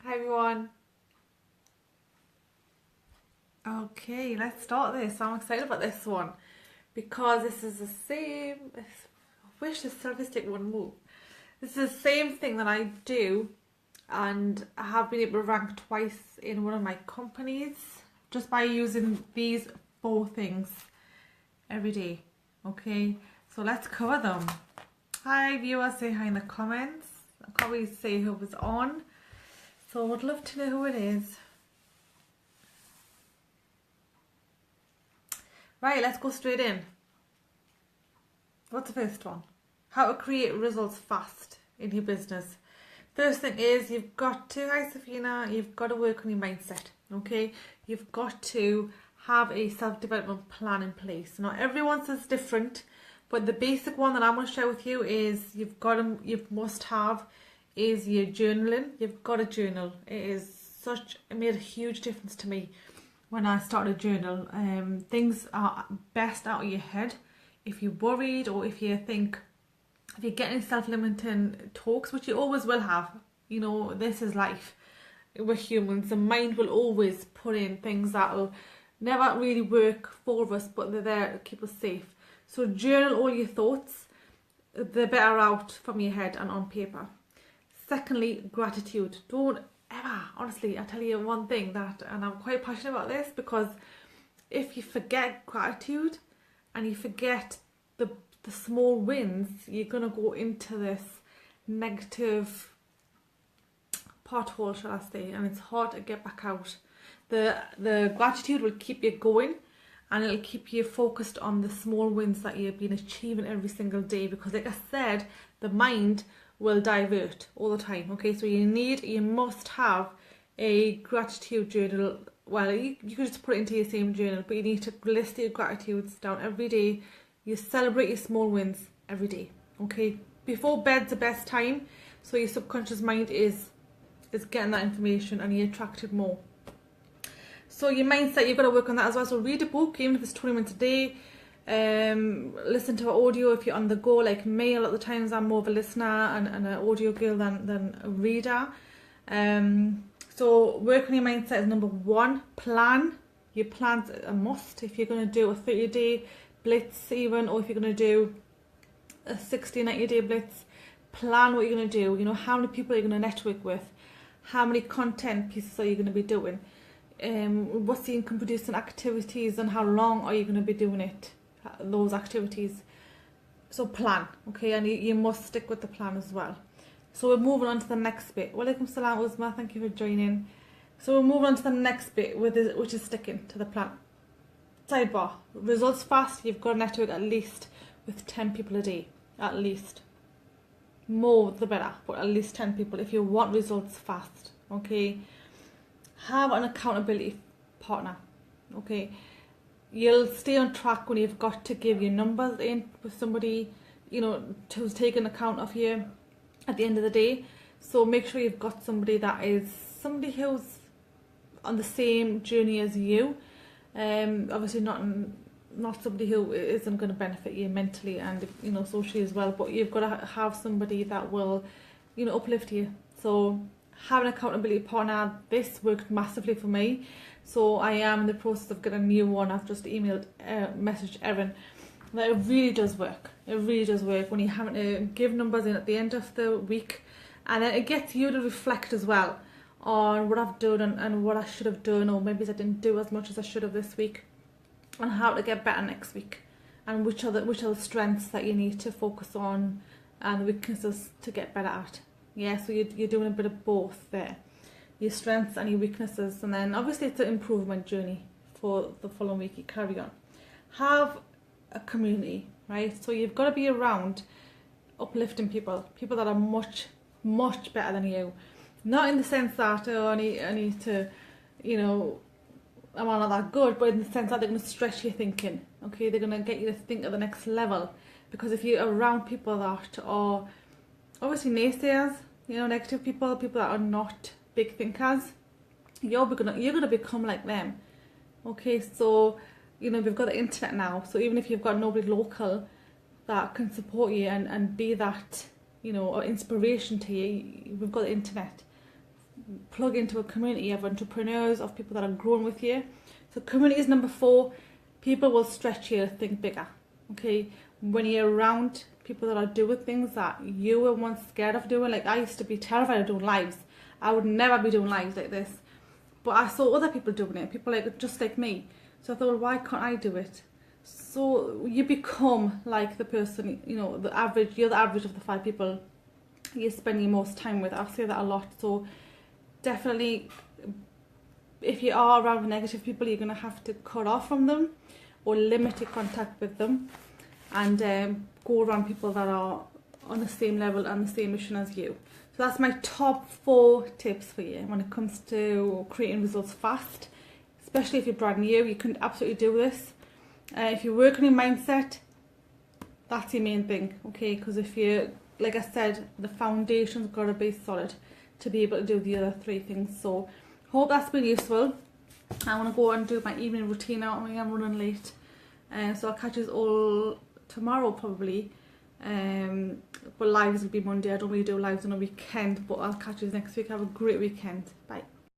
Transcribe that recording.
Hi everyone. Okay, let's start this. I'm excited about this one because this is the same. I wish the statistic would move. This is the same thing that I do, and I have been able to rank twice in one of my companies just by using these four things every day. Okay, so let's cover them. Hi viewers, say hi in the comments. I can't really say who was on, so I'd love to know who it is. Right, let's go straight in. What's the first one? How to create results fast in your business. First thing is you've got to, hi Safina, you've got to work on your mindset, okay? You've got to have a self-development plan in place. Now everyone's is different, but the basic one that I'm going to share with you is you must have is your journaling. You've got to journal. It made a huge difference to me when I started a journal. Things are best out of your head. If you're worried or if you're getting self-limiting talks, which you always will have, this is life. We're humans. The mind will always put in things that'll never really work for us, but they're there to keep us safe. So journal all your thoughts. They're better out from your head and on paper. Secondly, gratitude. Don't ever, honestly, I tell you one thing and I'm quite passionate about this, because if you forget gratitude and you forget the small wins, you're going to go into this negative pothole, shall I say, and it's hard to get back out. The gratitude will keep you going, and it'll keep you focused on the small wins that you've been achieving every single day, because like I said, the mind will divert all the time. Okay, so you must have a gratitude journal. Well, you could just put it into your same journal, but you need to list your gratitudes down every day. You celebrate your small wins every day. Okay, before bed's the best time, so your subconscious mind is getting that information and you're attracted more. So your mindset, you've got to work on that as well. So read a book, even if it's 20 minutes a day. Listen to audio if you're on the go, like me. A lot of the times I'm more of a listener and an audio girl than a reader. So work on your mindset is number one. Plan. Your plan's a must. If you're going to do a 30-day blitz even, or if you're going to do a 60, 90-day blitz, plan what you're going to do. How many people are you going to network with? How many content pieces are you going to be doing? What's the income producing activities, and how long are you going to be doing it? Those activities. So plan, okay, and you must stick with the plan as well. So we're moving on to the next bit. Walaikum salam Uzma, thank you for joining. So we're moving on to the next bit, which is sticking to the plan. Sidebar, results fast, you've got to network at least with 10 people a day, at least. More the better, but at least 10 people if you want results fast, okay. Have an accountability partner, okay. You'll stay on track when you've got to give your numbers in with somebody, who's taking account of you at the end of the day. So make sure you've got somebody who's on the same journey as you. Obviously not somebody who isn't going to benefit you mentally and socially as well, but you've got to have somebody that will uplift you. So have an accountability partner. This worked massively for me, so I am in the process of getting a new one. I've just messaged Erin that it really does work. It really does work when you're having to give numbers in at the end of the week, and then it gets you to reflect as well on what I've done and what I should have done, or maybe I didn't do as much as I should have this week, and how to get better next week, and which are the strengths that you need to focus on and weaknesses to get better at. Yeah, so you're doing a bit of both there, your strengths and your weaknesses, and then obviously it's an improvement journey for the following week. You carry on. Have a community, right? So you've got to be around uplifting people that are much, much better than you. Not in the sense that, I need to, I'm not that good, but in the sense that they're going to stretch your thinking, okay? They're going to get you to think at the next level, because if you're around people that are obviously naysayers, negative people that are not big thinkers, you're gonna become like them. Okay, so we've got the internet now, so even if you've got nobody local that can support you and be that inspiration to you, we've got the internet. plug into a community of entrepreneurs, of people that are growing with you. So community is number 4. People will stretch you to think bigger. Okay, when you're around people that are doing things that you were once scared of doing, like I used to be terrified of doing lives. I would never be doing lives like this, but I saw other people doing it, people like just like me. So I thought, well, why can't I do it? So you become like the person, you know, the average. You're the average of the 5 people you spend your most time with. I say that a lot. So definitely, if you are around negative people, you're going to have to cut off from them or limit your contact with them, and go around people that are on the same level and the same mission as you. So that's my top 4 tips for you when it comes to creating results fast. Especially if you're brand new, you can absolutely do this. If you work on your mindset, that's your main thing, okay? Because if you, like I said, the foundation's got to be solid to be able to do the other 3 things. So hope that's been useful. I want to go and do my evening routine now. I am running late, so I'll catch you all tomorrow probably. But lives will be Monday. I don't really do lives on a weekend, but I'll catch you next week. Have a great weekend. Bye.